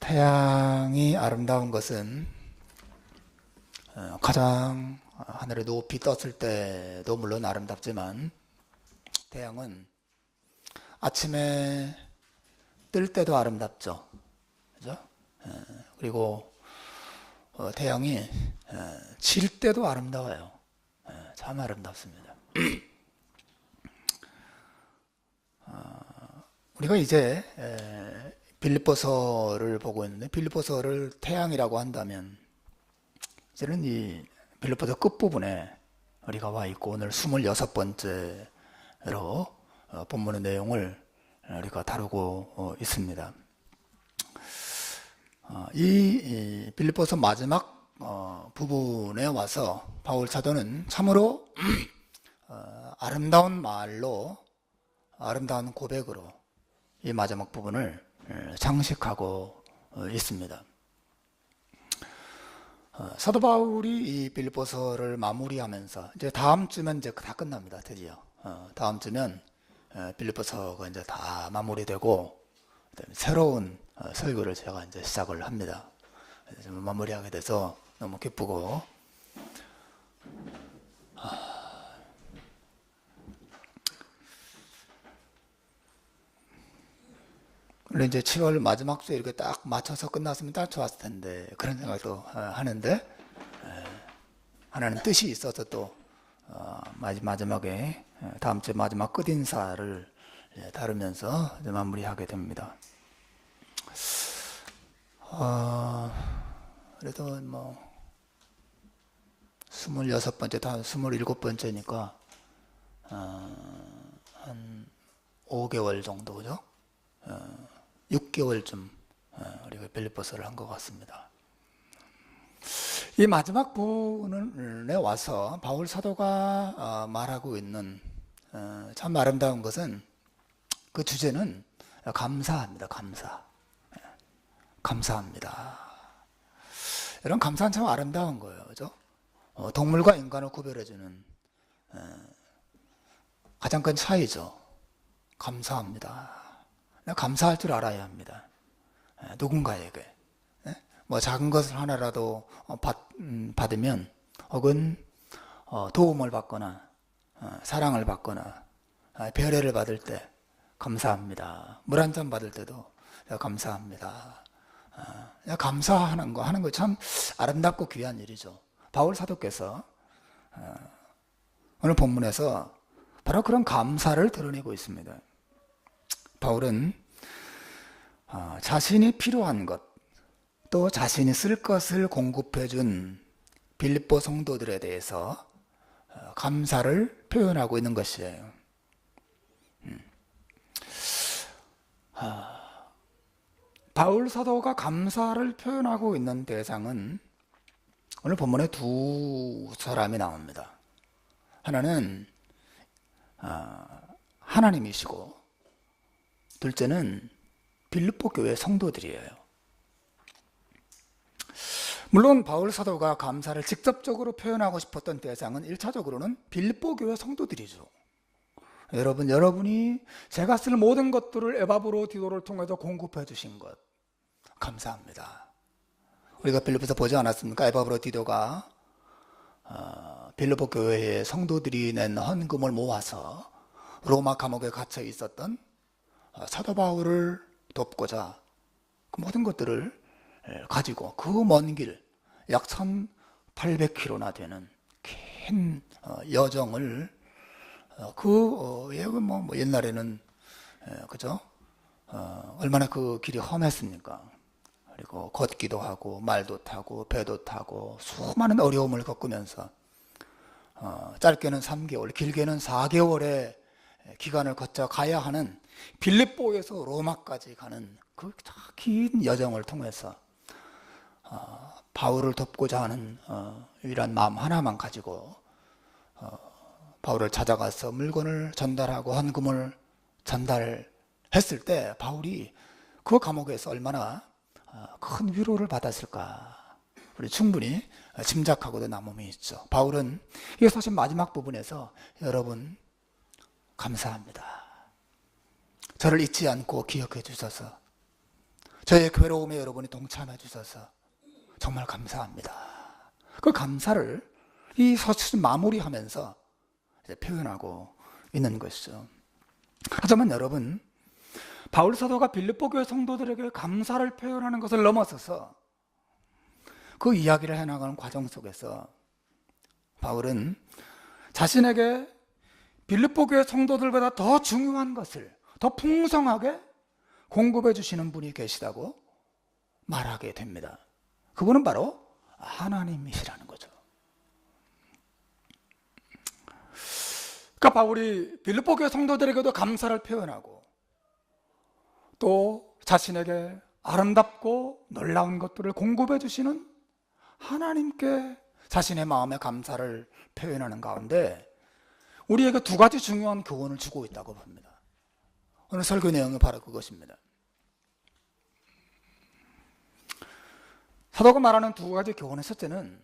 태양이 아름다운 것은 가장 하늘에 높이 떴을 때도 물론 아름답지만 태양은 아침에 뜰 때도 아름답죠. 그죠? 그리고 태양이 질 때도 아름다워요. 참 아름답습니다. 우리가 이제 빌립보서를 보고 있는데 빌립보서를 태양이라고 한다면 이제는 이 빌립보서 끝부분에 우리가 와 있고 오늘 26번째로 본문의 내용을 우리가 다루고 있습니다. 이 빌립보서 마지막 부분에 와서 바울 사도는 참으로 아름다운 말로 아름다운 고백으로 이 마지막 부분을 장식하고 있습니다. 사도 바울이 이 빌립보서를 마무리하면서 이제 다음 주면 이제 다 끝납니다. 드디어 다음 주면 빌립보서가 이제 다 마무리되고 새로운 설교를 제가 이제 시작을 합니다. 마무리하게 돼서 너무 기쁘고 물론 이제 7월 마지막 주에 이렇게 딱 맞춰서 끝났으면 딱 좋았을 텐데 그런 생각도 하는데 하나는 뜻이 있어서 또 마지막에 다음 주 마지막 끝인사를 다루면서 이제 마무리하게 됩니다. 그래도 뭐 26번째, 다 27번째니까 한 5개월 정도, 그죠? 6개월쯤 우리가 빌립보서를 한 것 같습니다. 이 마지막 부분에 와서 바울 사도가 말하고 있는 참 아름다운 것은 그 주제는 감사합니다. 감사합니다. 이런 감사는 참 아름다운 거예요. 그죠? 동물과 인간을 구별해주는 가장 큰 차이죠. 감사합니다. 감사할 줄 알아야 합니다. 누군가에게 뭐 작은 것을 하나라도 받으면 혹은 도움을 받거나 사랑을 받거나 배려를 받을 때 감사합니다. 물 한 잔 받을 때도 감사합니다. 감사하는 거 하는 거 참 아름답고 귀한 일이죠. 바울 사도께서 오늘 본문에서 바로 그런 감사를 드러내고 있습니다. 바울은 자신이 필요한 것, 또 자신이 쓸 것을 공급해준 빌립보 성도들에 대해서 감사를 표현하고 있는 것이에요. 바울 사도가 감사를 표현하고 있는 대상은 오늘 본문에 두 사람이 나옵니다. 하나는 하나님이시고 둘째는 빌립보 교회 성도들이에요. 물론 바울 사도가 감사를 직접적으로 표현하고 싶었던 대상은 1차적으로는 빌립보 교회 성도들이죠. 여러분이 제가 쓸 모든 것들을 에바브로 디도를 통해서 공급해 주신 것 감사합니다. 우리가 빌립보서 보지 않았습니까? 에바브로 디도가 빌립보 교회의 성도들이 낸 헌금을 모아서 로마 감옥에 갇혀 있었던 사도 바울을 돕고자 그 모든 것들을 가지고 그 먼 길 약 1800km나 되는 긴 여정을 옛날에는 그죠? 얼마나 그 길이 험했습니까? 그리고 걷기도 하고 말도 타고 배도 타고 수많은 어려움을 겪으면서 짧게는 3개월, 길게는 4개월의 기간을 거쳐 가야 하는 빌립보에서 로마까지 가는 그 긴 여정을 통해서 바울을 돕고자 하는 유일한 마음 하나만 가지고 바울을 찾아가서 물건을 전달하고 헌금을 전달했을 때 바울이 그 감옥에서 얼마나 큰 위로를 받았을까 우리 충분히 짐작하고도 남음이 있죠. 바울은 이 서신 마지막 부분에서 여러분 감사합니다. 저를 잊지 않고 기억해 주셔서 저의 괴로움에 여러분이 동참해 주셔서 정말 감사합니다. 그 감사를 이 서신 마무리하면서 이제 표현하고 있는 것이죠. 하지만 여러분, 바울 사도가 빌립보 교회 성도들에게 감사를 표현하는 것을 넘어서서 그 이야기를 해나가는 과정 속에서 바울은 자신에게 빌립보 교회 성도들보다 더 중요한 것을 더 풍성하게 공급해 주시는 분이 계시다고 말하게 됩니다. 그분은 바로 하나님이시라는 거죠. 그러니까 바울이 빌립보 교회 성도들에게도 감사를 표현하고 또 자신에게 아름답고 놀라운 것들을 공급해 주시는 하나님께 자신의 마음의 감사를 표현하는 가운데 우리에게 두 가지 중요한 교훈을 주고 있다고 봅니다. 오늘 설교 내용이 바로 그것입니다. 사도가 말하는 두 가지 교훈의 첫째는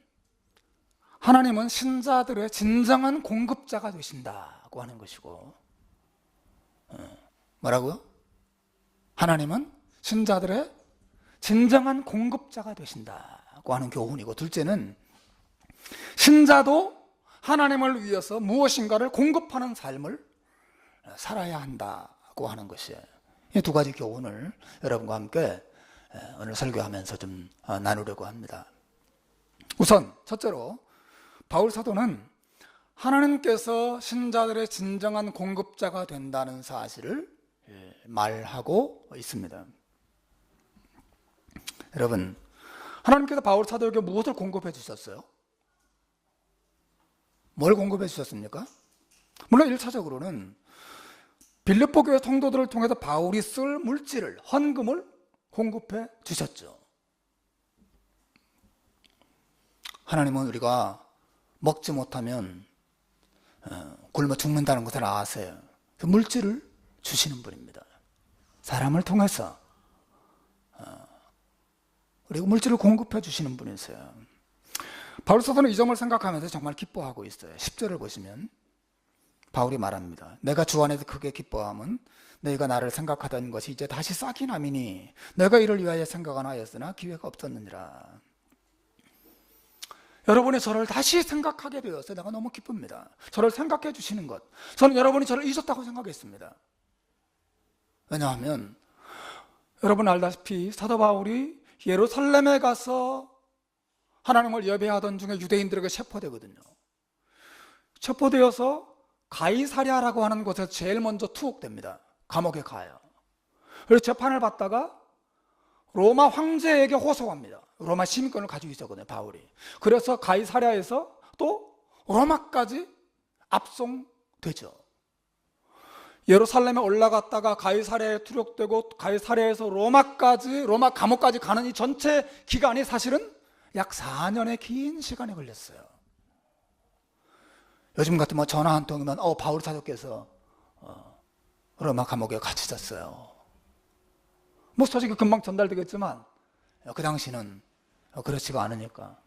하나님은 신자들의 진정한 공급자가 되신다고 하는 것이고, 뭐라고요? 하나님은 신자들의 진정한 공급자가 되신다고 하는 교훈이고, 둘째는 신자도 하나님을 위해서 무엇인가를 공급하는 삶을 살아야 한다고 하는 것이에요. 이 두 가지 교훈을 여러분과 함께 오늘 설교하면서 좀 나누려고 합니다. 우선 첫째로 바울 사도는 하나님께서 신자들의 진정한 공급자가 된다는 사실을 말하고 있습니다. 여러분, 하나님께서 바울 사도에게 무엇을 공급해 주셨어요? 뭘 공급해 주셨습니까? 물론 1차적으로는 빌립보 교회 성도들을 통해서 바울이 쓸 물질을, 헌금을 공급해 주셨죠. 하나님은 우리가 먹지 못하면 굶어 죽는다는 것을 아세요. 그 물질을 주시는 분입니다. 사람을 통해서 우리가 물질을 공급해 주시는 분이세요. 바울 사도는 이 점을 생각하면서 정말 기뻐하고 있어요. 10절을 보시면 바울이 말합니다. 내가 주 안에서 크게 기뻐함은 너희가 나를 생각하던 것이 이제 다시 싹이 나미니 내가 이를 위하여 생각은 하였으나 기회가 없었느니라. 여러분이 저를 다시 생각하게 되어서 내가 너무 기쁩니다. 저를 생각해 주시는 것, 저는 여러분이 저를 잊었다고 생각했습니다. 왜냐하면 여러분 알다시피 사도 바울이 예루살렘에 가서 하나님을 예배하던 중에 유대인들에게 체포되거든요. 체포되어서 가이사랴라고 하는 곳에 제일 먼저 투옥됩니다. 감옥에 가요. 그래서 재판을 받다가 로마 황제에게 호소합니다. 로마 시민권을 가지고 있었거든요, 바울이. 그래서 가이사랴에서 또 로마까지 압송되죠. 예루살렘에 올라갔다가 가이사랴에 투력되고 가이사랴에서 로마까지, 로마 감옥까지 가는 이 전체 기간이 사실은 약 4년의 긴 시간이 걸렸어요. 요즘 같으면 전화 한 통이면 바울 사도께서 로마 감옥에 갇히셨어요. 뭐 소식이 금방 전달되겠지만 그 당시는 그렇지가 않으니까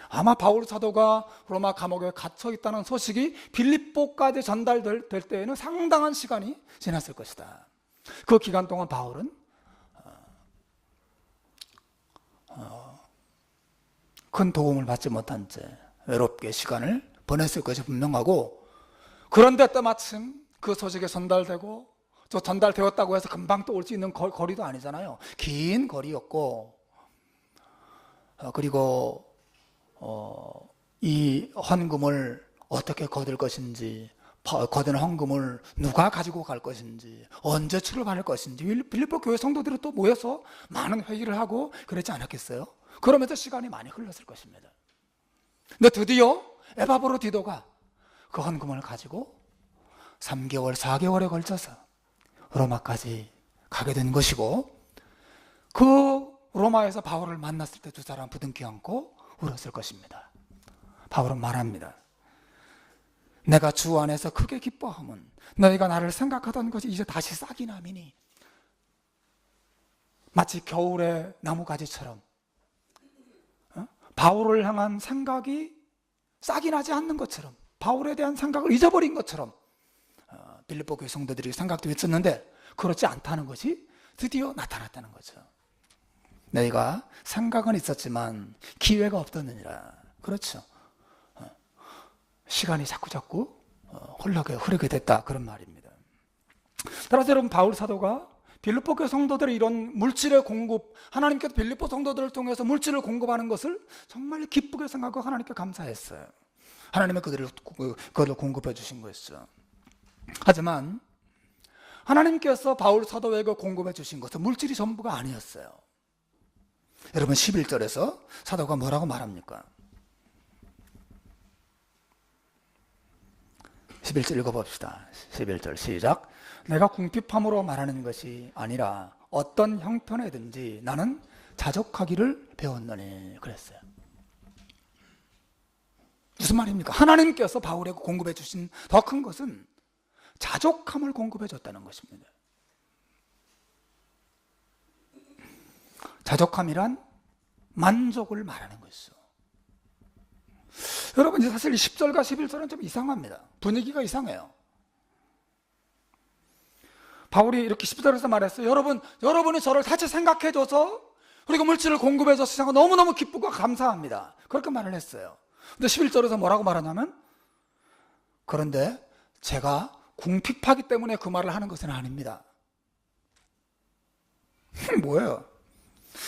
아마 바울 사도가 로마 감옥에 갇혀 있다는 소식이 빌립보까지 전달될 때에는 상당한 시간이 지났을 것이다. 그 기간 동안 바울은 큰 도움을 받지 못한 채 외롭게 시간을 보냈을 것이 분명하고, 그런데 때마침 그 소식이 전달되고 또 전달되었다고 해서 금방 또 올 수 있는 거리도 아니잖아요. 긴 거리였고, 그리고 이 헌금을 어떻게 거둘 것인지, 거둔 헌금을 누가 가지고 갈 것인지, 언제 출발할 것인지 빌립보 교회 성도들이 또 모여서 많은 회의를 하고 그랬지 않았겠어요? 그러면서 시간이 많이 흘렀을 것입니다. 근데 드디어 에바브로디도가 그 헌금을 가지고 3개월, 4개월에 걸쳐서 로마까지 가게 된 것이고, 그 로마에서 바울을 만났을 때 두 사람 부둥켜 안고 울었을 것입니다. 바울은 말합니다. 내가 주 안에서 크게 기뻐함은 너희가 나를 생각하던 것이 이제 다시 싹이 나미니, 마치 겨울의 나무가지처럼 바울을 향한 생각이 싹이 나지 않는 것처럼, 바울에 대한 생각을 잊어버린 것처럼 빌립보 교회 성도들이 생각도 했었는데 그렇지 않다는 것이 드디어 나타났다는 거죠. 너희가 생각은 있었지만 기회가 없었느니라. 그렇죠. 시간이 자꾸 흐르게 됐다, 그런 말입니다. 따라서 여러분, 바울 사도가 빌립보 교회 성도들의 이런 물질의 공급, 하나님께서 빌립보 성도들을 통해서 물질을 공급하는 것을 정말 기쁘게 생각하고 하나님께 감사했어요. 하나님의 그들을 공급해 주신 것이죠. 하지만 하나님께서 바울 사도에게 공급해 주신 것은 물질이 전부가 아니었어요. 여러분, 11절에서 사도가 뭐라고 말합니까? 11절 읽어봅시다. 11절 시작. 내가 궁핍함으로 말하는 것이 아니라 어떤 형편에든지 나는 자족하기를 배웠노니, 그랬어요. 무슨 말입니까? 하나님께서 바울에게 공급해 주신 더 큰 것은 자족함을 공급해 줬다는 것입니다. 자족함이란 만족을 말하는 것이죠. 여러분, 사실 10절과 11절은 좀 이상합니다. 분위기가 이상해요. 바울이 이렇게 10절에서 말했어요. 여러분이 저를 다시 생각해줘서 그리고 물질을 공급해줘서 너무너무 기쁘고 감사합니다. 그렇게 말을 했어요. 근데 11절에서 뭐라고 말하냐면, 그런데 제가 궁핍하기 때문에 그 말을 하는 것은 아닙니다. 뭐예요?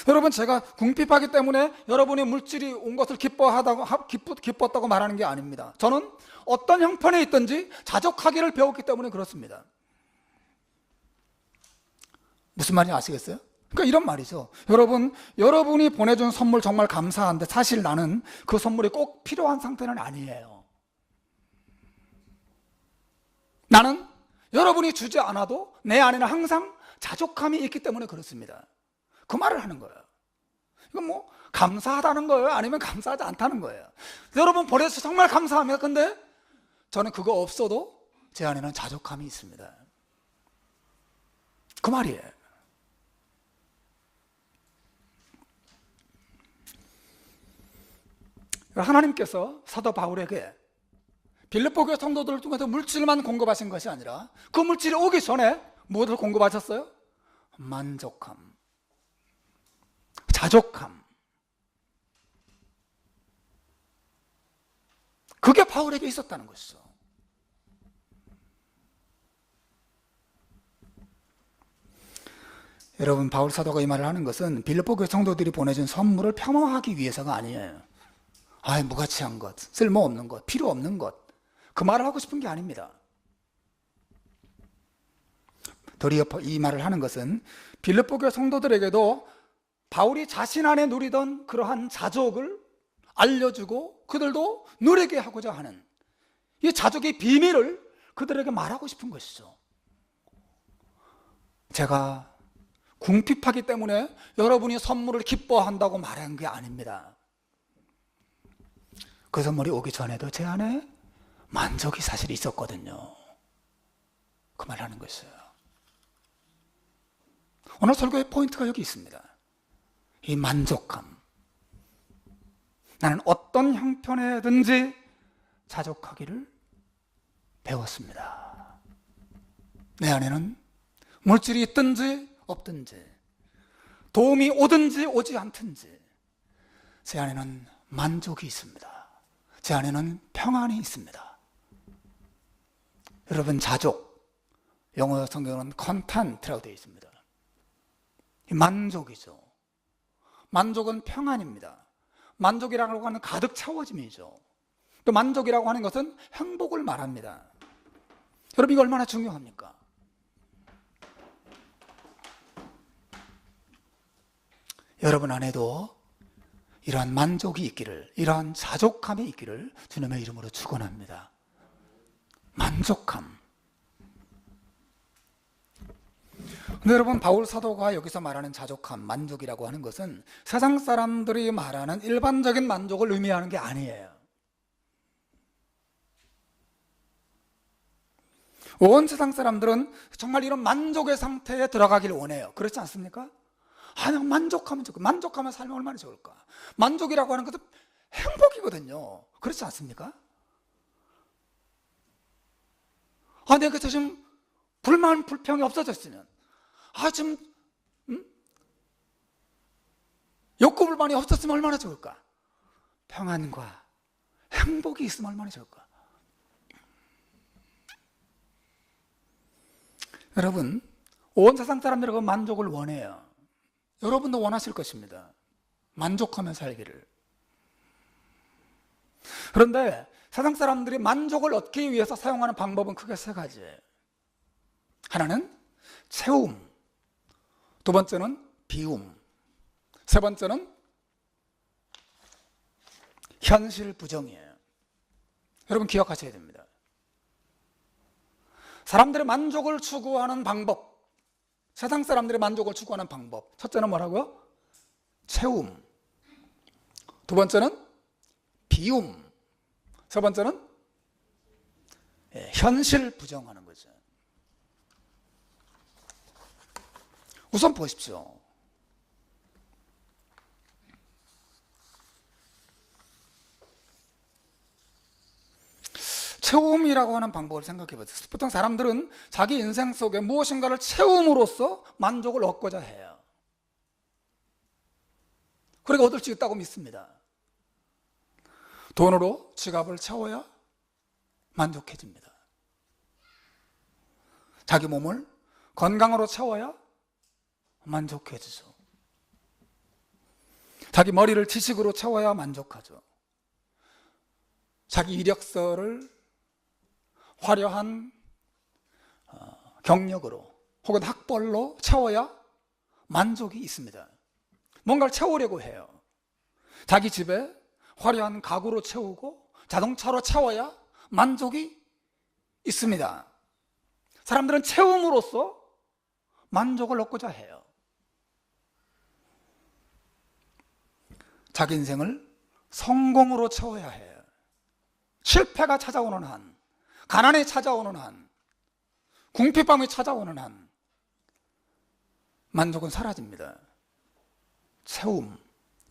여러분, 제가 궁핍하기 때문에 여러분이 물질이 온 것을 기뻤다고 말하는 게 아닙니다. 저는 어떤 형편에 있든지 자족하기를 배웠기 때문에 그렇습니다. 무슨 말인지 아시겠어요? 그러니까 이런 말이죠. 여러분이 보내준 선물 정말 감사한데 사실 나는 그 선물이 꼭 필요한 상태는 아니에요. 나는 여러분이 주지 않아도 내 안에는 항상 자족함이 있기 때문에 그렇습니다. 그 말을 하는 거예요. 이건 뭐 감사하다는 거예요? 아니면 감사하지 않다는 거예요? 여러분 보내서 정말 감사합니다. 근데 저는 그거 없어도 제 안에는 자족함이 있습니다. 그 말이에요. 하나님께서 사도 바울에게 빌립보 교회 성도들을 통해서 물질만 공급하신 것이 아니라 그 물질이 오기 전에 무엇을 공급하셨어요? 만족함, 자족함. 그게 바울에게 있었다는 것이죠. 여러분, 바울 사도가 이 말을 하는 것은 빌립보 교회 성도들이 보내준 선물을 폄하하기 위해서가 아니에요. 무가치한 것, 쓸모없는 것, 필요 없는 것, 그 말을 하고 싶은 게 아닙니다. 도리어 이 말을 하는 것은 빌립보 교회 성도들에게도 바울이 자신 안에 누리던 그러한 자족을 알려주고 그들도 누리게 하고자 하는 이 자족의 비밀을 그들에게 말하고 싶은 것이죠. 제가 궁핍하기 때문에 여러분이 선물을 기뻐한다고 말한 게 아닙니다. 그 선물이 오기 전에도 제 안에 만족이 사실 있었거든요. 그 말 하는 것이에요. 오늘 설교의 포인트가 여기 있습니다. 이 만족감. 나는 어떤 형편에든지 자족하기를 배웠습니다. 내 안에는 물질이 있든지 없든지, 도움이 오든지 오지 않든지 제 안에는 만족이 있습니다. 제 안에는 평안이 있습니다. 여러분, 자족, 영어 성경은 content라고 되어 있습니다. 만족이죠. 만족은 평안입니다. 만족이라고 하는 가득 채워짐이죠. 또 만족이라고 하는 것은 행복을 말합니다. 여러분, 이거 얼마나 중요합니까? 여러분 안에도 이러한 만족이 있기를, 이러한 자족함이 있기를 주님의 이름으로 축원합니다. 만족함. 근데 여러분, 바울 사도가 여기서 말하는 자족함, 만족이라고 하는 것은 세상 사람들이 말하는 일반적인 만족을 의미하는 게 아니에요. 온 세상 사람들은 정말 이런 만족의 상태에 들어가길 원해요. 그렇지 않습니까? 그냥 만족하면 삶이 얼마나 좋을까? 만족이라고 하는 것은 행복이거든요. 그렇지 않습니까? 내가 지금 불평이 없어졌으면, 지금 욕구불만이 없었으면 얼마나 좋을까? 평안과 행복이 있으면 얼마나 좋을까? 여러분, 온 세상 사람들이 그 만족을 원해요. 여러분도 원하실 것입니다. 만족하며 살기를. 그런데 세상 사람들이 만족을 얻기 위해서 사용하는 방법은 크게 세 가지. 하나는 채움, 두 번째는 비움, 세 번째는 현실 부정이에요. 여러분 기억하셔야 됩니다. 사람들의 만족을 추구하는 방법, 세상 사람들의 만족을 추구하는 방법. 첫째는 뭐라고요? 채움. 두 번째는 비움. 세 번째는 현실 부정하는 거죠. 우선 보십시오. 채움이라고 하는 방법을 생각해 보세요. 보통 사람들은 자기 인생 속에 무엇인가를 채움으로써 만족을 얻고자 해요. 그렇게 얻을 수 있다고 믿습니다. 돈으로 지갑을 채워야 만족해집니다. 자기 몸을 건강으로 채워야 만족해지죠. 자기 머리를 지식으로 채워야 만족하죠. 자기 이력서를 화려한 경력으로 혹은 학벌로 채워야 만족이 있습니다. 뭔가를 채우려고 해요. 자기 집에 화려한 가구로 채우고 자동차로 채워야 만족이 있습니다. 사람들은 채움으로써 만족을 얻고자 해요. 자기 인생을 성공으로 채워야 해요. 실패가 찾아오는 한, 가난이 찾아오는 한, 궁핍함이 찾아오는 한 만족은 사라집니다. 채움,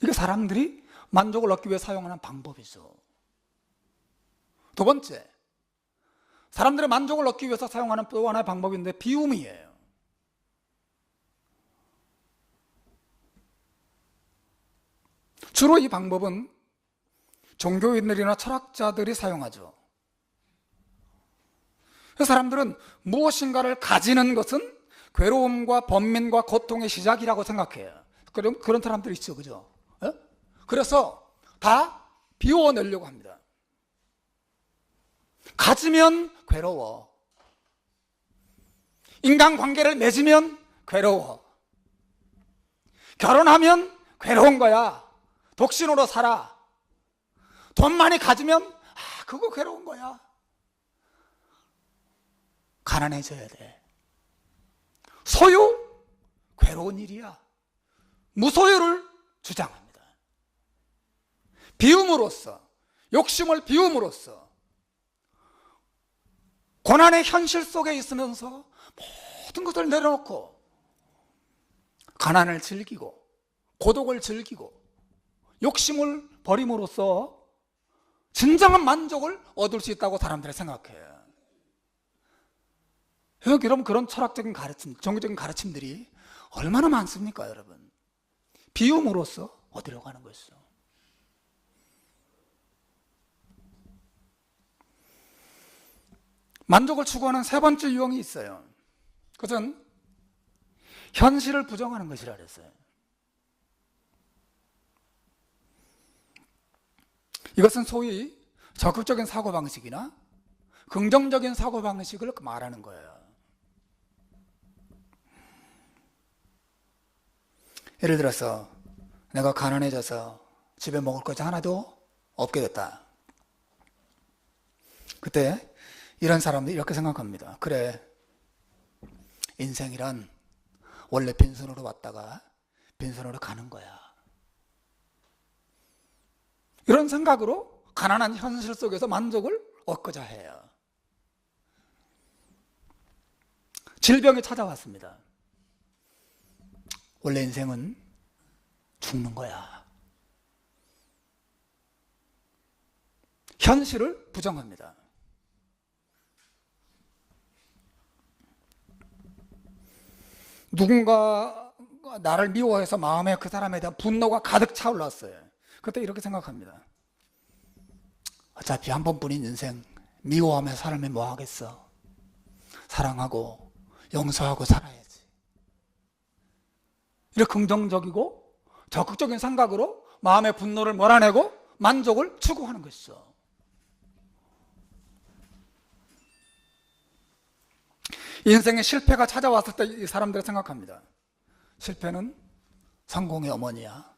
이게 사람들이 만족을 얻기 위해 사용하는 방법이죠. 두 번째, 사람들의 만족을 얻기 위해서 사용하는 또 하나의 방법인데 비움이에요. 주로 이 방법은 종교인들이나 철학자들이 사용하죠. 사람들은 무엇인가를 가지는 것은 괴로움과 번민과 고통의 시작이라고 생각해요. 그런 사람들이 있죠, 그죠? 그래서 다 비워내려고 합니다. 가지면 괴로워. 인간관계를 맺으면 괴로워. 결혼하면 괴로운 거야. 독신으로 살아. 돈 많이 가지면 그거 괴로운 거야. 가난해져야 돼. 소유? 괴로운 일이야. 무소유를 주장합니다. 비움으로써, 욕심을 비움으로써 고난의 현실 속에 있으면서 모든 것을 내려놓고 가난을 즐기고 고독을 즐기고 욕심을 버림으로써 진정한 만족을 얻을 수 있다고 사람들이 생각해요. 여러분, 그런 철학적인 가르침, 종교적인 가르침들이 얼마나 많습니까, 여러분? 비움으로써 얻으려고 하는 것이죠. 만족을 추구하는 세 번째 유형이 있어요. 그것은 현실을 부정하는 것이라 그랬어요. 이것은 소위 적극적인 사고방식이나 긍정적인 사고방식을 말하는 거예요. 예를 들어서 내가 가난해져서 집에 먹을 것이 하나도 없게 됐다. 그때 이런 사람들이 이렇게 생각합니다. 그래, 인생이란 원래 빈손으로 왔다가 빈손으로 가는 거야. 이런 생각으로 가난한 현실 속에서 만족을 얻고자 해요. 질병이 찾아왔습니다. 원래 인생은 죽는 거야. 현실을 부정합니다. 누군가 나를 미워해서 마음에 그 사람에 대한 분노가 가득 차올랐어요. 그때 이렇게 생각합니다. 어차피 한 번뿐인 인생 미워하며 살면 뭐 하겠어. 사랑하고 용서하고 살아야지. 이렇게 긍정적이고 적극적인 생각으로 마음의 분노를 몰아내고 만족을 추구하는 것이죠. 인생에 실패가 찾아왔을 때 이 사람들이 생각합니다. 실패는 성공의 어머니야.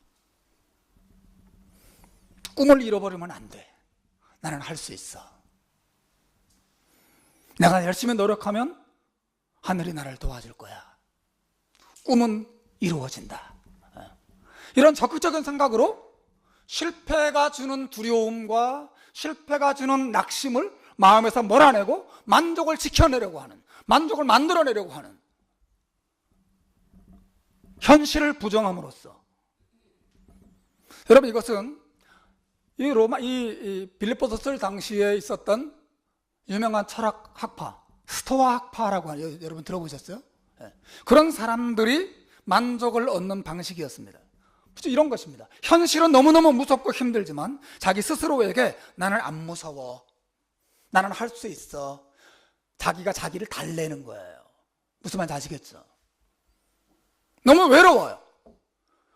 꿈을 잃어버리면 안 돼. 나는 할 수 있어. 내가 열심히 노력하면 하늘이 나를 도와줄 거야. 꿈은 이루어진다. 이런 적극적인 생각으로 실패가 주는 두려움과 실패가 주는 낙심을 마음에서 몰아내고 만족을 지켜내려고 하는, 만족을 만들어내려고 하는, 현실을 부정함으로써. 여러분, 이것은 이 빌립보서 쓸 당시에 있었던 유명한 철학 학파, 스토아 학파라고 하는, 여러분 들어보셨어요? 네. 그런 사람들이 만족을 얻는 방식이었습니다. 이런 것입니다. 현실은 너무너무 무섭고 힘들지만 자기 스스로에게 나는 안 무서워, 나는 할 수 있어, 자기가 자기를 달래는 거예요. 무슨 말인지 아시겠죠? 너무 외로워요.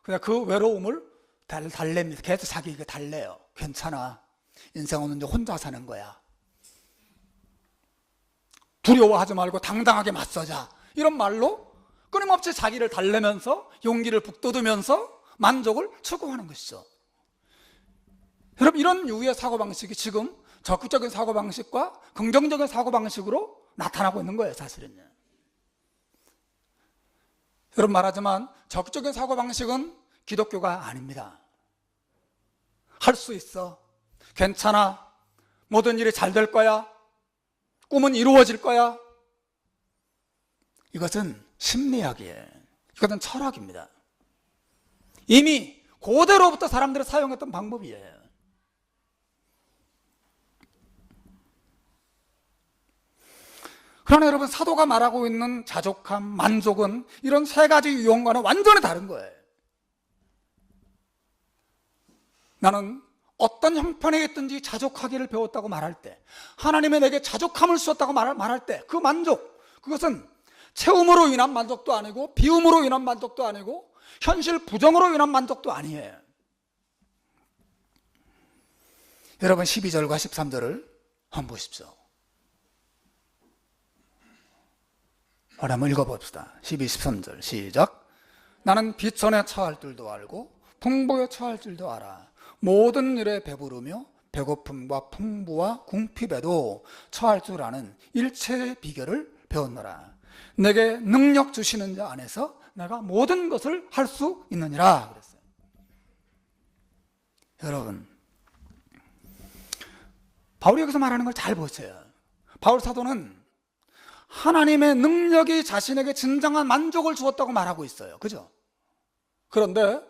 그냥 그 외로움을 달랩니다. 계속 자기에게 달래요. 괜찮아, 인생은 이제 혼자 사는 거야, 두려워하지 말고 당당하게 맞서자, 이런 말로 끊임없이 자기를 달래면서 용기를 북돋으면서 만족을 추구하는 것이죠. 여러분, 이런 유의 사고방식이 지금 적극적인 사고방식과 긍정적인 사고방식으로 나타나고 있는 거예요, 사실은요. 여러분, 말하지만 적극적인 사고방식은 기독교가 아닙니다. 할 수 있어, 괜찮아, 모든 일이 잘 될 거야, 꿈은 이루어질 거야. 이것은 심리학이에요. 이것은 철학입니다. 이미 고대로부터 사람들이 사용했던 방법이에요. 그러나 여러분, 사도가 말하고 있는 자족함, 만족은 이런 세 가지 유형과는 완전히 다른 거예요. 나는 어떤 형편에 있든지 자족하기를 배웠다고 말할 때, 하나님이 내게 자족함을 주었다고 말할 때, 그 만족, 그것은 채움으로 인한 만족도 아니고 비움으로 인한 만족도 아니고 현실 부정으로 인한 만족도 아니에요. 여러분, 12절과 13절을 한번 보십시오. 한번 읽어봅시다. 12, 13절 시작. 나는 비천에 처할 줄도 알고 풍부에 처할 줄도 알아. 모든 일에 배부르며 배고픔과 풍부와 궁핍에도 처할 줄 아는 일체의 비결을 배웠노라. 내게 능력 주시는 자 안에서 내가 모든 것을 할 수 있느니라 그랬어요. 여러분, 바울이 여기서 말하는 걸 잘 보세요. 바울 사도는 하나님의 능력이 자신에게 진정한 만족을 주었다고 말하고 있어요. 그죠? 그런데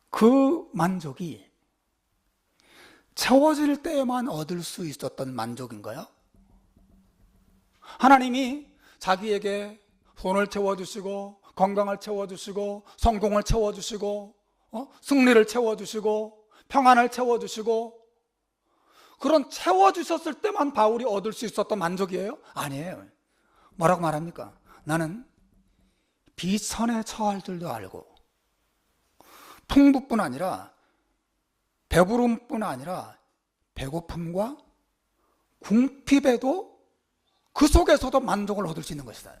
그 만족이 채워질 때에만 얻을 수 있었던 만족인가요? 하나님이 자기에게 돈을 채워주시고 건강을 채워주시고 성공을 채워주시고 승리를 채워주시고 평안을 채워주시고 그런 채워주셨을 때만 바울이 얻을 수 있었던 만족이에요? 아니에요. 뭐라고 말합니까? 나는 비천에 처할 줄도 알고 풍부뿐 아니라 배부름뿐 아니라 배고픔과 궁핍에도 그 속에서도 만족을 얻을 수 있는 것이다.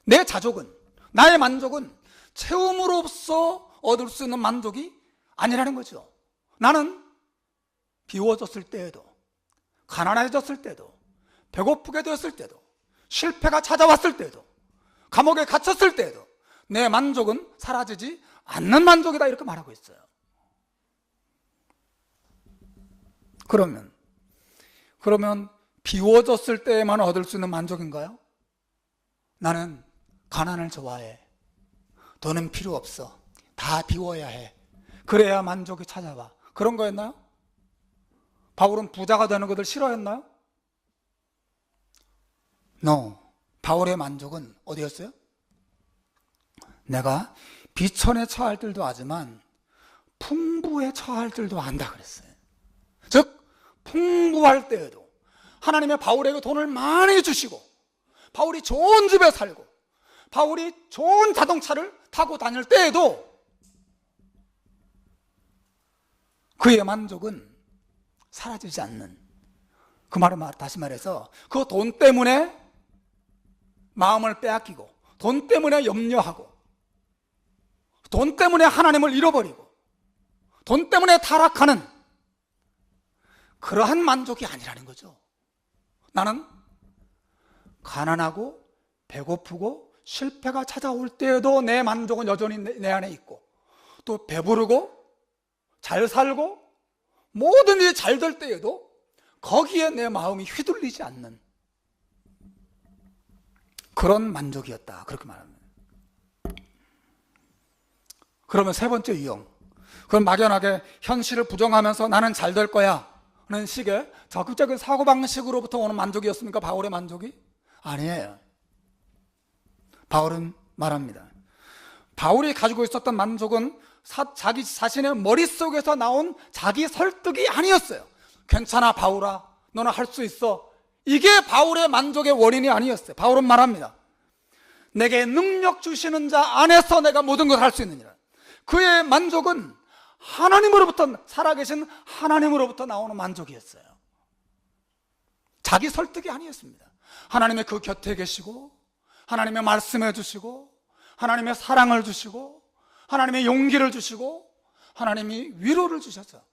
내 자족은, 나의 만족은 채움으로써 얻을 수 있는 만족이 아니라는 거죠. 나는 비워졌을 때에도, 가난해졌을 때도, 배고프게 되었을 때도, 실패가 찾아왔을 때도, 감옥에 갇혔을 때에도 내 만족은 사라지지 않는 만족이다, 이렇게 말하고 있어요. 그러면 비워졌을 때에만 얻을 수 있는 만족인가요? 나는 가난을 좋아해, 돈은 필요 없어, 다 비워야 해, 그래야 만족이 찾아와, 그런 거였나요? 바울은 부자가 되는 것을 싫어했나요? No. 바울의 만족은 어디였어요? 내가 비천에 처할 줄도 아지만 풍부에 처할 줄도 안다 그랬어요. 즉 풍부할 때에도 하나님의 바울에게 돈을 많이 주시고, 바울이 좋은 집에 살고, 바울이 좋은 자동차를 타고 다닐 때에도 그의 만족은 사라지지 않는, 그 말은 다시 말해서 그 돈 때문에 마음을 빼앗기고, 돈 때문에 염려하고, 돈 때문에 하나님을 잃어버리고, 돈 때문에 타락하는 그러한 만족이 아니라는 거죠. 나는 가난하고 배고프고 실패가 찾아올 때에도 내 만족은 여전히 내 안에 있고, 또 배부르고 잘 살고 모든 일이 잘 될 때에도 거기에 내 마음이 휘둘리지 않는 그런 만족이었다, 그렇게 말합니다. 그러면 세 번째 유형, 그건 막연하게 현실을 부정하면서 나는 잘 될 거야 하는 식의 적극적인 사고방식으로부터 오는 만족이었습니까? 바울의 만족이? 아니에요. 바울은 말합니다. 바울이 가지고 있었던 만족은 자기 자신의 머릿속에서 나온 자기 설득이 아니었어요. 괜찮아 바울아, 너는 할 수 있어. 이게 바울의 만족의 원인이 아니었어요. 바울은 말합니다. 내게 능력 주시는 자 안에서 내가 모든 걸 할 수 있느니라. 그의 만족은 하나님으로부터, 살아계신 하나님으로부터 나오는 만족이었어요. 자기 설득이 아니었습니다. 하나님의 그 곁에 계시고, 하나님의 말씀해 주시고, 하나님의 사랑을 주시고, 하나님의 용기를 주시고, 하나님이 위로를 주셔서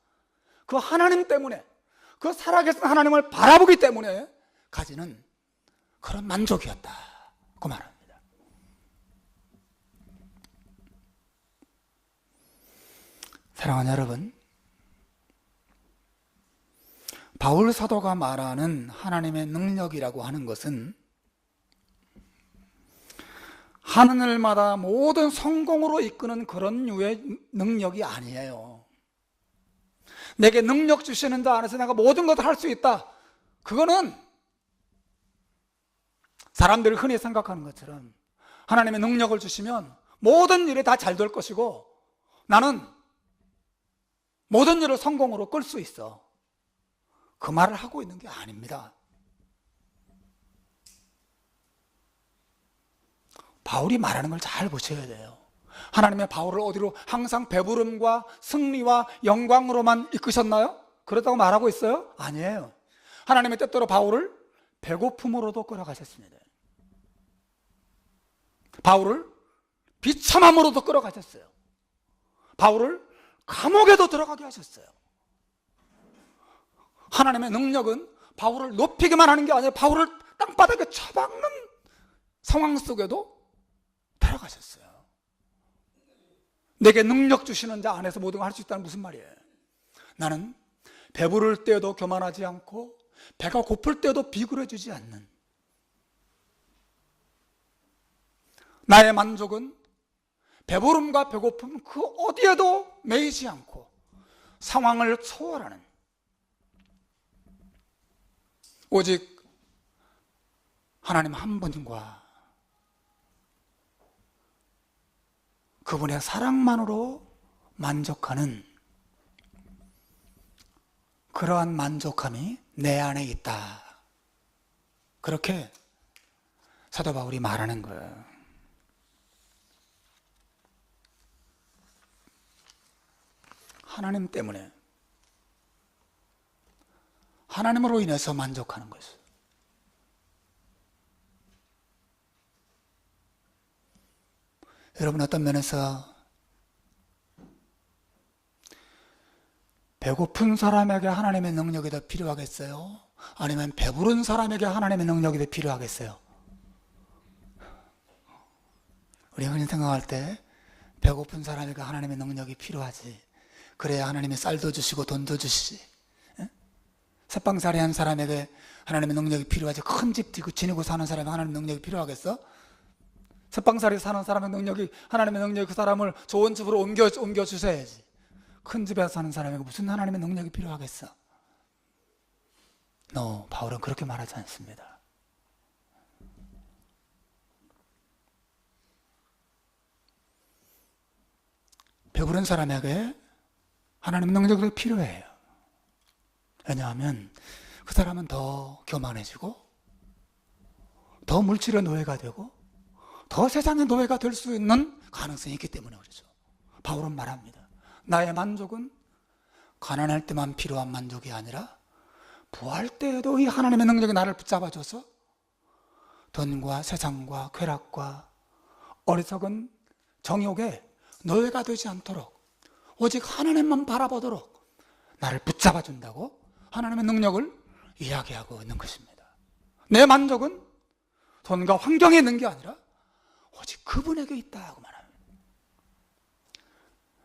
그 하나님 때문에, 그 살아계신 하나님을 바라보기 때문에 가지는 그런 만족이었다, 그 말합니다. 사랑하는 여러분, 바울 사도가 말하는 하나님의 능력이라고 하는 것은 하늘마다 모든 성공으로 이끄는 그런 류의 능력이 아니에요. 내게 능력 주시는 자 안에서 내가 모든 것을 할 수 있다, 그거는 사람들이 흔히 생각하는 것처럼 하나님의 능력을 주시면 모든 일이 다 잘 될 것이고 나는 모든 일을 성공으로 끌 수 있어, 그 말을 하고 있는 게 아닙니다. 바울이 말하는 걸 잘 보셔야 돼요. 하나님의 바울을 어디로 항상 배부름과 승리와 영광으로만 이끄셨나요? 그렇다고 말하고 있어요? 아니에요. 하나님의 때때로 바울을 배고픔으로도 끌어가셨습니다. 바울을 비참함으로도 끌어가셨어요. 바울을 감옥에도 들어가게 하셨어요. 하나님의 능력은 바울을 높이기만 하는 게 아니라 바울을 땅바닥에 처박는 상황 속에도 들어가셨어요. 내게 능력 주시는 자 안에서 모든 걸 할 수 있다는 무슨 말이에요? 나는 배부를 때도 교만하지 않고 배가 고플 때도 비굴해지지 않는, 나의 만족은 배부름과 배고픔 그 어디에도 매이지 않고 상황을 초월하는, 오직 하나님 한 분과 그분의 사랑만으로 만족하는 그러한 만족함이 내 안에 있다, 그렇게 사도 바울이 말하는 거예요. 하나님 때문에, 하나님으로 인해서 만족하는 것이에요. 여러분, 어떤 면에서 배고픈 사람에게 하나님의 능력이 더 필요하겠어요? 아니면 배부른 사람에게 하나님의 능력이 더 필요하겠어요? 우리가 흔히 생각할 때 배고픈 사람에게 하나님의 능력이 필요하지, 그래야 하나님이 쌀도 주시고 돈도 주시지. 새빵살이 한 사람에게 하나님의 능력이 필요하지, 큰 집 지니고 사는 사람에게 하나님의 능력이 필요하겠어? 새빵살이 사는 사람의 능력이, 하나님의 능력이 그 사람을 좋은 집으로 옮겨 주셔야지. 큰 집에 사는 사람에게 무슨 하나님의 능력이 필요하겠어? 바울은 그렇게 말하지 않습니다. 배부른 사람에게 하나님의 능력이 필요해요. 왜냐하면 그 사람은 더 교만해지고 더 물질의 노예가 되고 더 세상의 노예가 될 수 있는 가능성이 있기 때문에 그렇죠. 바울은 말합니다. 나의 만족은 가난할 때만 필요한 만족이 아니라 부할 때에도 이 하나님의 능력이 나를 붙잡아줘서 돈과 세상과 쾌락과 어리석은 정욕에 노예가 되지 않도록 오직 하나님만 바라보도록 나를 붙잡아준다고 하나님의 능력을 이야기하고 있는 것입니다. 내 만족은 돈과 환경에 있는 게 아니라 오직 그분에게 있다고 말합니다.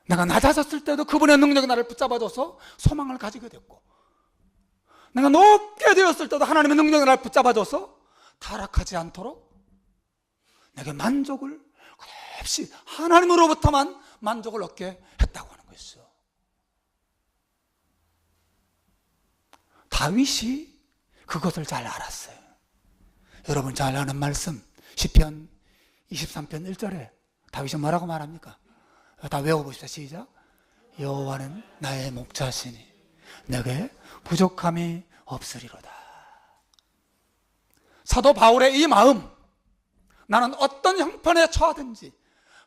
내가 낮아졌을 때도 그분의 능력이 나를 붙잡아줘서 소망을 가지게 됐고, 내가 높게 되었을 때도 하나님의 능력이 나를 붙잡아줘서 타락하지 않도록 내게 만족을 없이 하나님으로부터만 만족을 얻게 했다고 하는 것이죠. 다윗이 그것을 잘 알았어요. 여러분 잘 아는 말씀 시편 23편 1절에 다윗이 뭐라고 말합니까? 다 외워보시다. 시작. 여호와는 나의 목자시니 내게 부족함이 없으리로다. 사도 바울의 이 마음, 나는 어떤 형편에 처하든지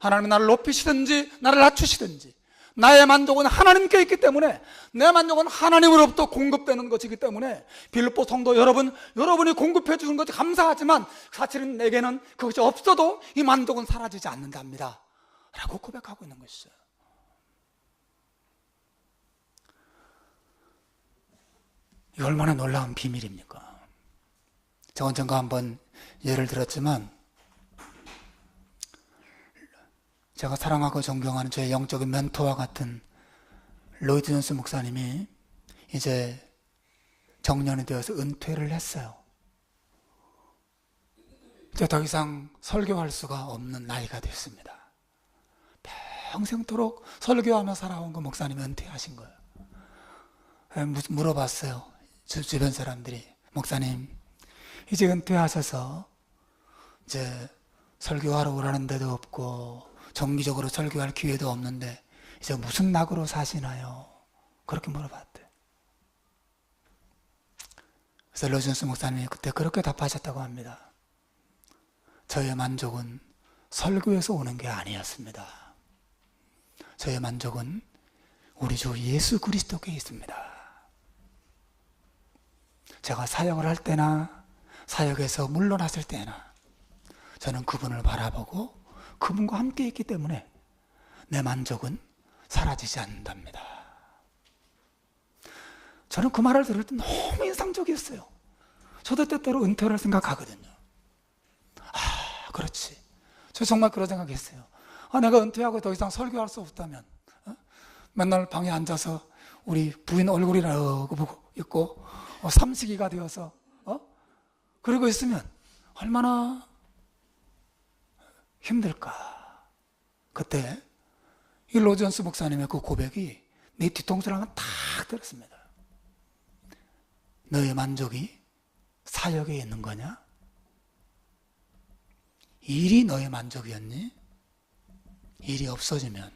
하나님이 나를 높이시든지 나를 낮추시든지 나의 만족은 하나님께 있기 때문에, 내 만족은 하나님으로부터 공급되는 것이기 때문에 빌립보 성도 여러분, 여러분이 공급해 주는 것이 감사하지만 사실은 내게는 그것이 없어도 이 만족은 사라지지 않는답니다 라고 고백하고 있는 것이죠. 이 얼마나 놀라운 비밀입니까? 제가 언젠가 한번 예를 들었지만, 제가 사랑하고 존경하는 저의 영적인 멘토와 같은 로이드 존스 목사님이 이제 정년이 되어서 은퇴를 했어요. 이제 더 이상 설교할 수가 없는 나이가 됐습니다. 평생토록 설교하며 살아온 그 목사님이 은퇴하신 거예요. 물어봤어요. 주변 사람들이, 목사님 이제 은퇴하셔서 이제 설교하러 오라는 데도 없고 정기적으로 설교할 기회도 없는데 이제 무슨 낙으로 사시나요? 그렇게 물어봤대. 그래서 로준스 목사님이 그때 그렇게 답하셨다고 합니다. 저의 만족은 설교에서 오는 게 아니었습니다. 저의 만족은 우리 주 예수 그리스도께 있습니다. 제가 사역을 할 때나 사역에서 물러났을 때나 저는 그분을 바라보고 그분과 함께 있기 때문에 내 만족은 사라지지 않는답니다. 저는 그 말을 들을 때 너무 인상적이었어요. 저도 때때로 은퇴를 생각하거든요. 그렇지. 저 정말 그런 생각했어요. 내가 은퇴하고 더 이상 설교할 수 없다면, 맨날 방에 앉아서 우리 부인 얼굴이나 보고 있고 삼식이가 되어서 그러고 있으면 얼마나 힘들까. 그때 이 로전스 목사님의 그 고백이 내 뒤통수를 한번 탁 들었습니다. 너의 만족이 사역에 있는 거냐? 일이 너의 만족이었니? 일이 없어지면,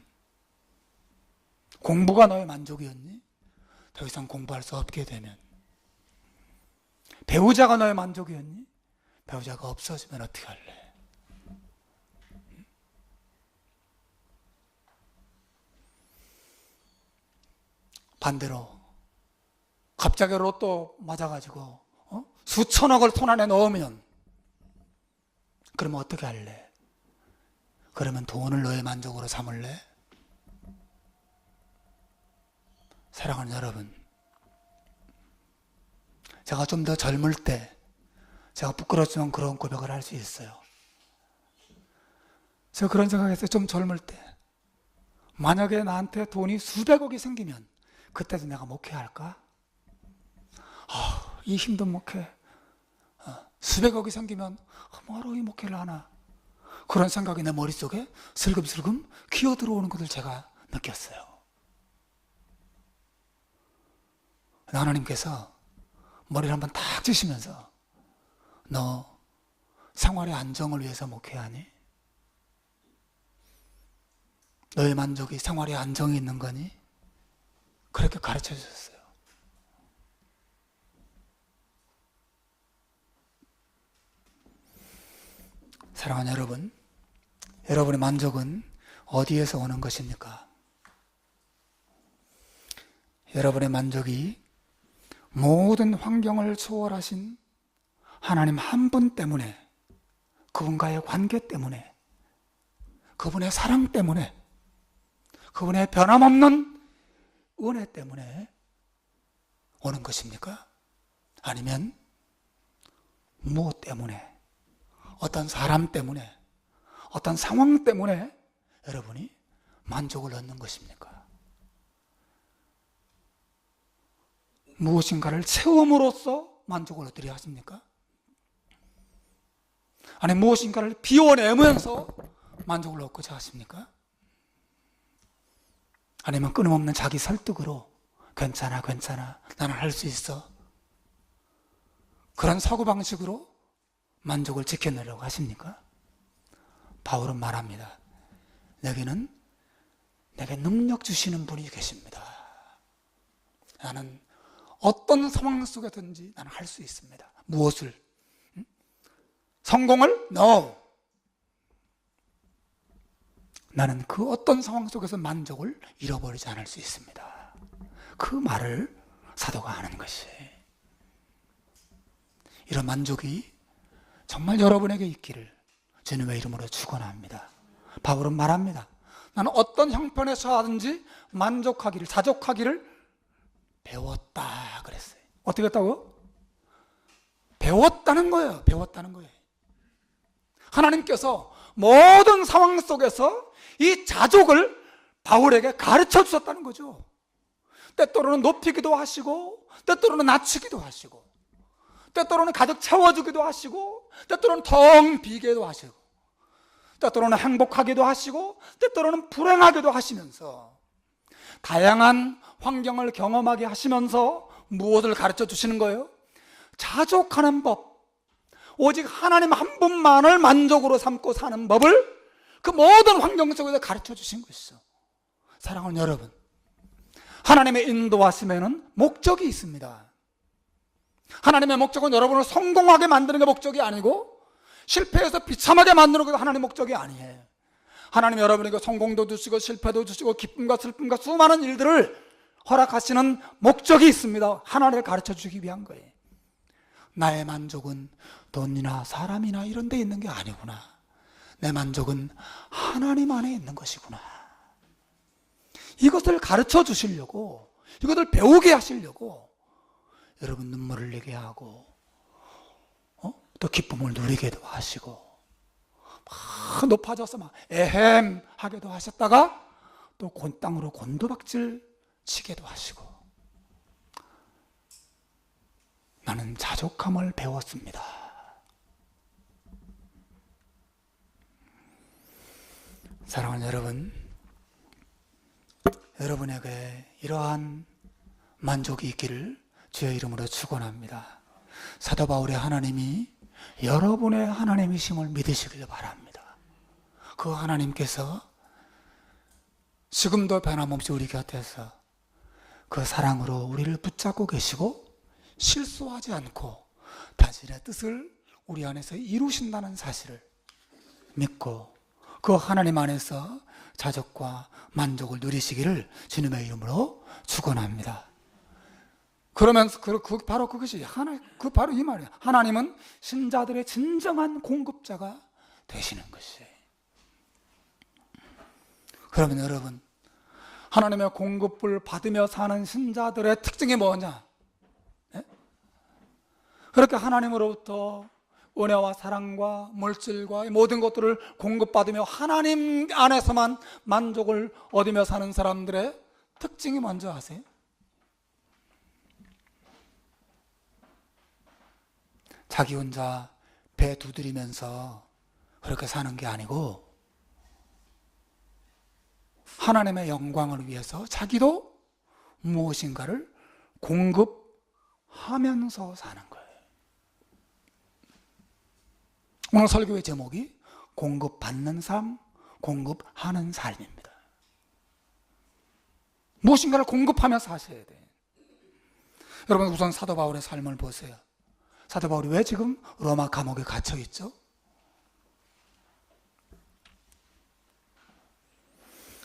공부가 너의 만족이었니? 더 이상 공부할 수 없게 되면, 배우자가 너의 만족이었니? 배우자가 없어지면 어떻게 할래? 반대로 갑자기 로또 맞아가지고 수천억을 손 안에 넣으면, 그러면 어떻게 할래? 그러면 돈을 너의 만족으로 삼을래? 사랑하는 여러분, 제가 좀 더 젊을 때, 제가 부끄럽지만 그런 고백을 할 수 있어요. 제가 그런 생각했어요. 좀 젊을 때, 만약에 나한테 돈이 수백억이 생기면 그때도 내가 목회할까? 이 힘든 목회, 수백억이 생기면 뭐하러 이 목회를 하나? 그런 생각이 내 머릿속에 슬금슬금 기어 들어오는 것을 제가 느꼈어요. 하나님께서 머리를 한번 탁 치시면서, 너 생활의 안정을 위해서 목회하니? 너의 만족이 생활에 안정이 있는 거니? 그렇게 가르쳐 주셨어요. 사랑하는 여러분, 여러분의 만족은 어디에서 오는 것입니까? 여러분의 만족이 모든 환경을 초월하신 하나님 한 분 때문에, 그분과의 관계 때문에, 그분의 사랑 때문에, 그분의 변함없는 은혜 때문에 오는 것입니까? 아니면 무엇 때문에, 어떤 사람 때문에, 어떤 상황 때문에 여러분이 만족을 얻는 것입니까? 무엇인가를 채움으로써 만족을 얻으려 하십니까? 아니 무엇인가를 비워내면서 만족을 얻고자 하십니까? 아니면 끊임없는 자기 설득으로 괜찮아 나는 할 수 있어, 그런 사고방식으로 만족을 지켜내려고 하십니까? 바울은 말합니다. 내게 능력 주시는 분이 계십니다. 나는 어떤 상황 속에든지 나는 할 수 있습니다. 무엇을? 성공을? No. 나는 그 어떤 상황 속에서 만족을 잃어버리지 않을 수 있습니다. 그 말을 사도가 하는 것이, 이런 만족이 정말 여러분에게 있기를 주님의 이름으로 축원합니다. 바울은 말합니다. 나는 어떤 형편에 처하든지 만족하기를, 자족하기를 배웠다 그랬어요. 어떻게 했다고? 배웠다는 거예요. 배웠다는 거예요. 하나님께서 모든 상황 속에서 이 자족을 바울에게 가르쳐 주셨다는 거죠. 때때로는 높이기도 하시고, 때때로는 낮추기도 하시고, 때때로는 가득 채워주기도 하시고, 때때로는 텅 비게도 하시고, 때때로는 행복하기도 하시고, 때때로는 불행하기도 하시면서 다양한 환경을 경험하게 하시면서 무엇을 가르쳐 주시는 거예요? 자족하는 법, 오직 하나님 한 분만을 만족으로 삼고 사는 법을 그 모든 환경 속에서 가르쳐 주신 것이죠. 사랑하는 여러분, 하나님의 인도하심에는 목적이 있습니다. 하나님의 목적은 여러분을 성공하게 만드는 게 목적이 아니고, 실패해서 비참하게 만드는 것도 하나님의 목적이 아니에요. 하나님 여러분에게 성공도 주시고 실패도 주시고 기쁨과 슬픔과 수많은 일들을 허락하시는 목적이 있습니다. 하나님을 가르쳐 주기 위한 거예요. 나의 만족은 돈이나 사람이나 이런 데 있는 게 아니구나. 내 만족은 하나님 안에 있는 것이구나. 이것을 가르쳐 주시려고, 이것을 배우게 하시려고 여러분 눈물을 흘리게 하고, 또 기쁨을 누리게도 하시고, 막 높아져서 막 에헴 하게도 하셨다가 또 곤땅으로 곤두박질 치게도 하시고. 나는 자족함을 배웠습니다. 사랑하는 여러분, 여러분에게 이러한 만족이 있기를 주의 이름으로 축원합니다. 사도 바울의 하나님이 여러분의 하나님이심을 믿으시길 바랍니다. 그 하나님께서 지금도 변함없이 우리 곁에서 그 사랑으로 우리를 붙잡고 계시고 실수하지 않고 당신의 뜻을 우리 안에서 이루신다는 사실을 믿고 그 하나님 안에서 자족과 만족을 누리시기를 주님의 이름으로 축원합니다. 그러면서 바로 그것이 바로 이 말이에요. 하나님은 신자들의 진정한 공급자가 되시는 것이에요. 그러면 여러분, 하나님의 공급을 받으며 사는 신자들의 특징이 뭐냐? 네? 그렇게 하나님으로부터 은혜와 사랑과 물질과 모든 것들을 공급받으며 하나님 안에서만 만족을 얻으며 사는 사람들의 특징이 뭔지 아세요? 자기 혼자 배 두드리면서 그렇게 사는 게 아니고 하나님의 영광을 위해서 자기도 무엇인가를 공급하면서 사는 거예요. 오늘 설교의 제목이 공급받는 삶, 공급하는 삶입니다. 무엇인가를 공급하며 사셔야 돼. 여러분, 우선 사도 바울의 삶을 보세요. 사도 바울이 왜 지금 로마 감옥에 갇혀 있죠?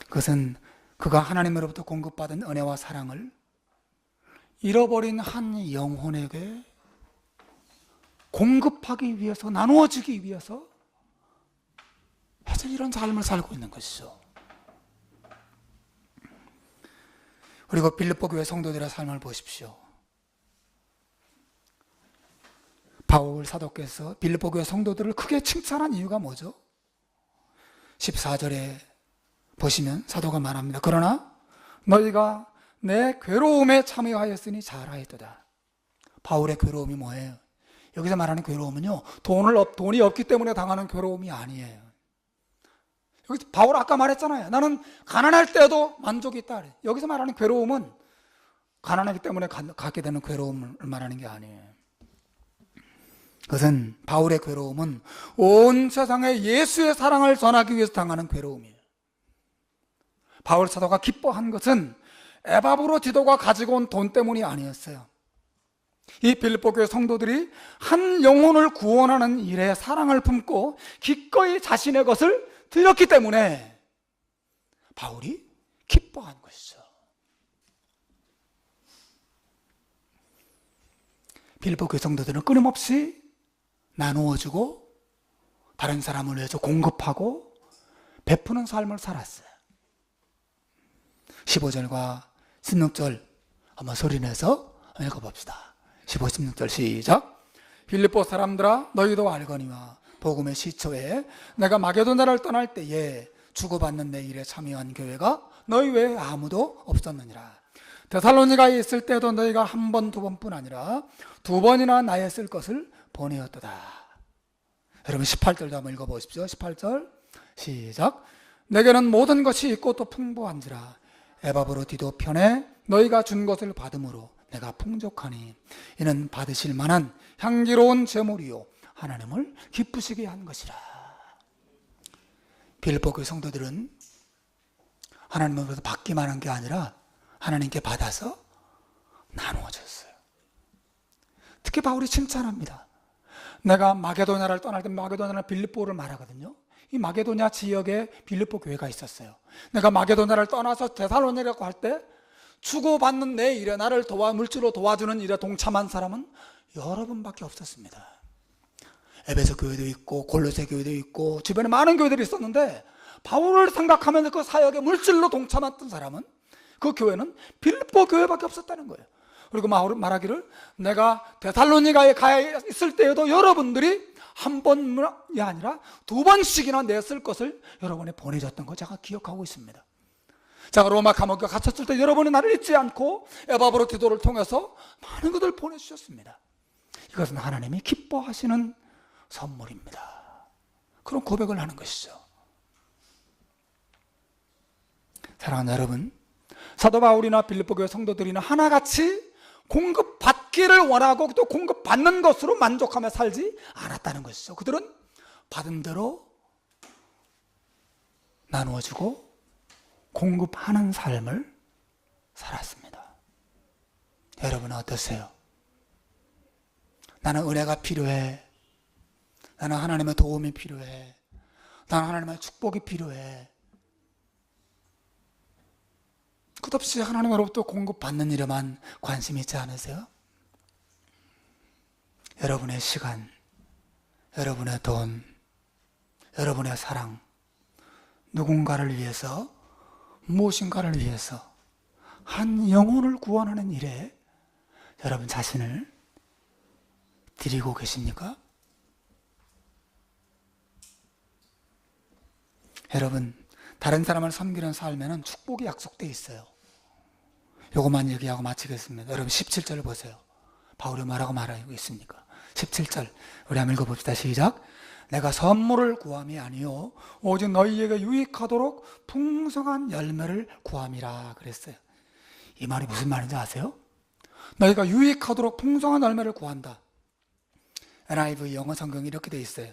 그것은 그가 하나님으로부터 공급받은 은혜와 사랑을 잃어버린 한 영혼에게 공급하기 위해서, 나누어주기 위해서 해서 이런 삶을 살고 있는 것이죠. 그리고 빌립보 교회 성도들의 삶을 보십시오. 바울 사도께서 빌립보 교회 성도들을 크게 칭찬한 이유가 뭐죠? 14절에 보시면 사도가 말합니다. 그러나 너희가 내 괴로움에 참여하였으니 잘하였도다. 바울의 괴로움이 뭐예요? 여기서 말하는 괴로움은요, 돈이 없기 때문에 당하는 괴로움이 아니에요. 여기서 바울 아까 말했잖아요. 나는 가난할 때도 만족이 있다. 여기서 말하는 괴로움은 가난하기 때문에 갖게 되는 괴로움을 말하는 게 아니에요. 그것은 바울의 괴로움은 온 세상에 예수의 사랑을 전하기 위해서 당하는 괴로움이에요. 바울 사도가 기뻐한 것은 에바브로 디도가 가지고 온 돈 때문이 아니었어요. 이 빌립보 교회 성도들이 한 영혼을 구원하는 일에 사랑을 품고 기꺼이 자신의 것을 드렸기 때문에 바울이 기뻐한 것이죠. 빌립보 교회 성도들은 끊임없이 나누어주고 다른 사람을 위해서 공급하고 베푸는 삶을 살았어요. 15절과 16절 한번 소리내서 읽어봅시다. 15, 16절 시작. 빌립보 사람들아 너희도 알거니와 복음의 시초에 내가 마게도냐를 떠날 때에 주고받는 내 일에 참여한 교회가 너희 외에 아무도 없었느니라. 데살로니가에 있을 때도 너희가 한 번, 두 번뿐 아니라 두 번이나 나의 쓸 것을 보내었도다. 여러분 18절도 한번 읽어보십시오. 18절 시작. 내게는 모든 것이 있고 또 풍부한지라 에바브로 디도 편에 너희가 준 것을 받음으로 내가 풍족하니 이는 받으실 만한 향기로운 제물이요 하나님을 기쁘시게 한 것이라. 빌립보 교회 성도들은 하나님으로부터 받기만 한 게 아니라 하나님께 받아서 나누어 줬어요. 특히 바울이 칭찬합니다. 내가 마게도냐를 떠날 때 마게도냐는 빌립보를 말하거든요. 이 마게도냐 지역에 빌립보 교회가 있었어요. 내가 마게도냐를 떠나서 데살로니가라고 할 때 주고받는 내 일에 나를 물질로 도와주는 일에 동참한 사람은 여러분밖에 없었습니다. 에베소 교회도 있고 골로새 교회도 있고 주변에 많은 교회들이 있었는데 바울을 생각하면서 그 사역에 물질로 동참했던 사람은 그 교회는 빌립보 교회밖에 없었다는 거예요. 그리고 말하기를 내가 데살로니가에 가 있을 때에도 여러분들이 한 번이 아니라 두 번씩이나 냈을 것을 여러분이 보내줬던 거 제가 기억하고 있습니다. 제가 로마 감옥에 갇혔을 때 여러분이 나를 잊지 않고 에바브로 디도를 통해서 많은 것을 보내주셨습니다. 이것은 하나님이 기뻐하시는 선물입니다. 그런 고백을 하는 것이죠. 사랑하는 여러분, 사도 바울이나 빌립보 교회 성도들이나 하나같이 공급받기를 원하고 또 공급받는 것으로 만족하며 살지 않았다는 것이죠. 그들은 받은 대로 나누어주고 공급하는 삶을 살았습니다. 여러분은 어떠세요? 나는 은혜가 필요해. 나는 하나님의 도움이 필요해. 나는 하나님의 축복이 필요해. 끝없이 하나님으로부터 공급받는 일에만 관심이 있지 않으세요? 여러분의 시간, 여러분의 돈, 여러분의 사랑, 누군가를 위해서, 무엇인가를 위해서 한 영혼을 구원하는 일에 여러분 자신을 드리고 계십니까? 여러분, 다른 사람을 섬기는 삶에는 축복이 약속되어 있어요. 이것만 얘기하고 마치겠습니다. 여러분 17절을 보세요. 바울이 뭐라고 말하고 있습니까? 17절 우리 한번 읽어봅시다. 시작. 내가 선물을 구함이 아니요 오직 너희에게 유익하도록 풍성한 열매를 구함이라 그랬어요. 이 말이 무슨 말인지 아세요? 너희가 유익하도록 풍성한 열매를 구한다. NIV 영어 성경이 이렇게 되어 있어요.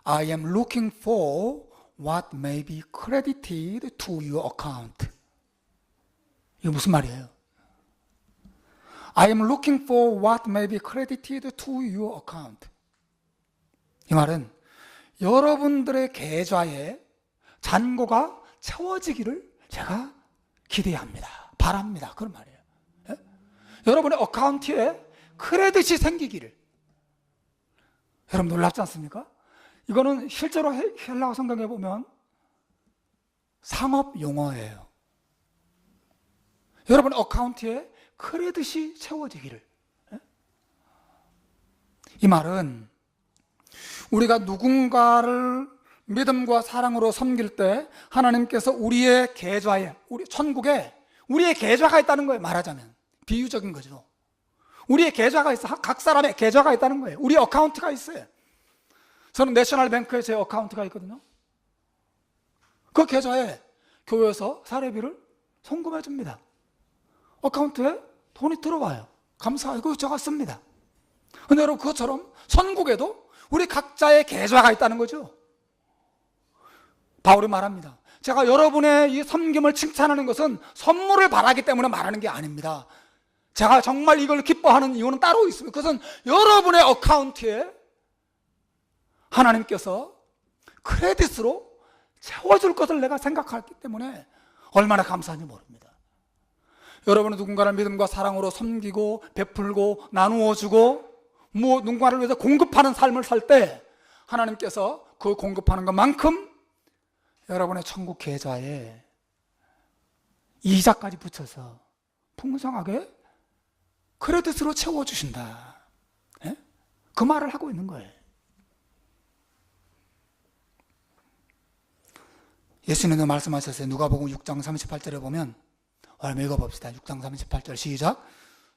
I am looking for what may be credited to your account. 이게 무슨 말이에요? I am looking for what may be credited to your account. 이 말은 여러분들의 계좌에 잔고가 채워지기를 제가 기대합니다. 바랍니다. 그런 말이에요. 예? 여러분의 어카운트에 크레딧이 생기기를. 여러분 놀랍지 않습니까? 이거는 실제로 헬라어 성경에 보면 상업 용어예요. 여러분의 어카운트에 크레딧이 채워지기를. 예? 이 말은 우리가 누군가를 믿음과 사랑으로 섬길 때 하나님께서 우리의 계좌에, 우리 천국에 우리의 계좌가 있다는 거예요. 말하자면 비유적인 거죠. 우리의 계좌가 있어. 각 사람의 계좌가 있다는 거예요. 우리 어카운트가 있어요. 저는 내셔널뱅크에 제 어카운트가 있거든요. 그 계좌에 교회에서 사례비를 송금해 줍니다. 어카운트에 돈이 들어와요. 감사하고 제가 씁니다. 근데 여러분 그것처럼 천국에도 우리 각자의 계좌가 있다는 거죠. 바울이 말합니다. 제가 여러분의 이 섬김을 칭찬하는 것은 선물을 바라기 때문에 말하는 게 아닙니다. 제가 정말 이걸 기뻐하는 이유는 따로 있습니다. 그것은 여러분의 어카운트에 하나님께서 크레딧으로 채워줄 것을 내가 생각하기 때문에 얼마나 감사한지 모릅니다. 여러분은 누군가를 믿음과 사랑으로 섬기고 베풀고 나누어주고 누군가를 위해서 공급하는 삶을 살 때 하나님께서 그 공급하는 것만큼 여러분의 천국 계좌에 이자까지 붙여서 풍성하게 크레딧으로 채워주신다. 예? 그 말을 하고 있는 거예요. 예수님도 말씀하셨어요. 누가복음 6장 38절에 보면 얼마 읽어봅시다. 6장 38절 시작.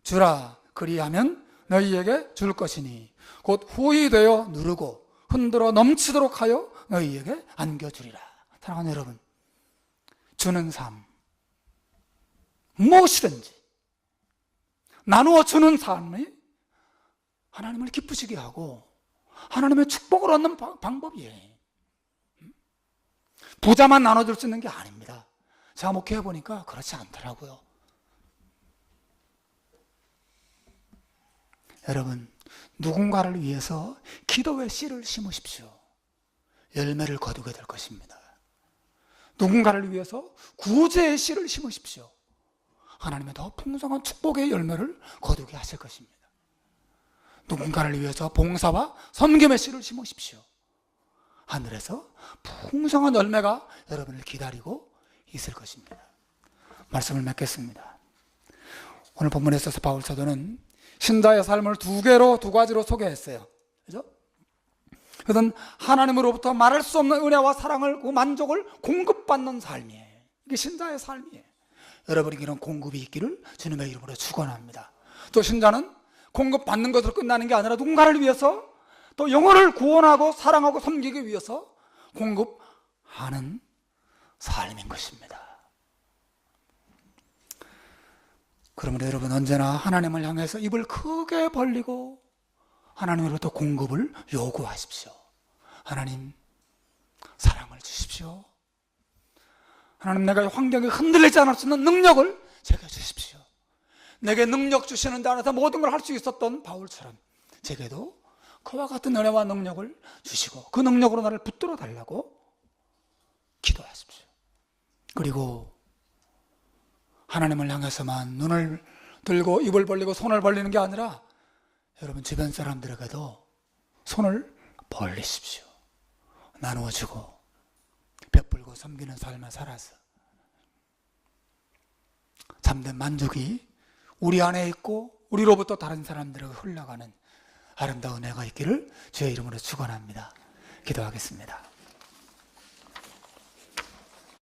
주라 그리하면 너희에게 줄 것이니 곧 후히 되어 누르고 흔들어 넘치도록 하여 너희에게 안겨주리라. 사랑하는 여러분, 주는 삶 무엇이든지 나누어 주는 삶이 하나님을 기쁘시게 하고 하나님의 축복을 얻는 방법이에요. 부자만 나눠줄 수 있는 게 아닙니다. 제가 목회해 보니까 그렇지 않더라고요. 여러분, 누군가를 위해서 기도의 씨를 심으십시오. 열매를 거두게 될 것입니다. 누군가를 위해서 구제의 씨를 심으십시오. 하나님의 더 풍성한 축복의 열매를 거두게 하실 것입니다. 누군가를 위해서 봉사와 섬김의 씨를 심으십시오. 하늘에서 풍성한 열매가 여러분을 기다리고 있을 것입니다. 말씀을 맺겠습니다. 오늘 본문에 있어서 바울 사도는 신자의 삶을 두 가지로 소개했어요. 그죠? 그것은 하나님으로부터 말할 수 없는 은혜와 사랑을, 그 만족을 공급받는 삶이에요. 이게 신자의 삶이에요. 여러분에게 이런 공급이 있기를 주님의 이름으로 축원합니다. 또 신자는 공급받는 것으로 끝나는 게 아니라 누군가를 위해서 또 영혼을 구원하고 사랑하고 섬기기 위해서 공급하는 삶인 것입니다. 그러므로 여러분 언제나 하나님을 향해서 입을 크게 벌리고 하나님으로부터 공급을 요구하십시오. 하나님, 사랑을 주십시오. 하나님, 내가 환경이 흔들리지 않을 수 있는 능력을 제게 주십시오. 내게 능력 주시는 데 안에서 모든 걸 할 수 있었던 바울처럼 제게도 그와 같은 은혜와 능력을 주시고 그 능력으로 나를 붙들어 달라고 기도하십시오. 그리고 하나님을 향해서만 눈을 들고 입을 벌리고 손을 벌리는 게 아니라 여러분 주변 사람들에게도 손을 벌리십시오. 나누어주고 베풀고 섬기는 삶을 살아서 참된 만족이 우리 안에 있고 우리로부터 다른 사람들에게 흘러가는 아름다운 은혜가 있기를 주의 이름으로 축원합니다. 기도하겠습니다.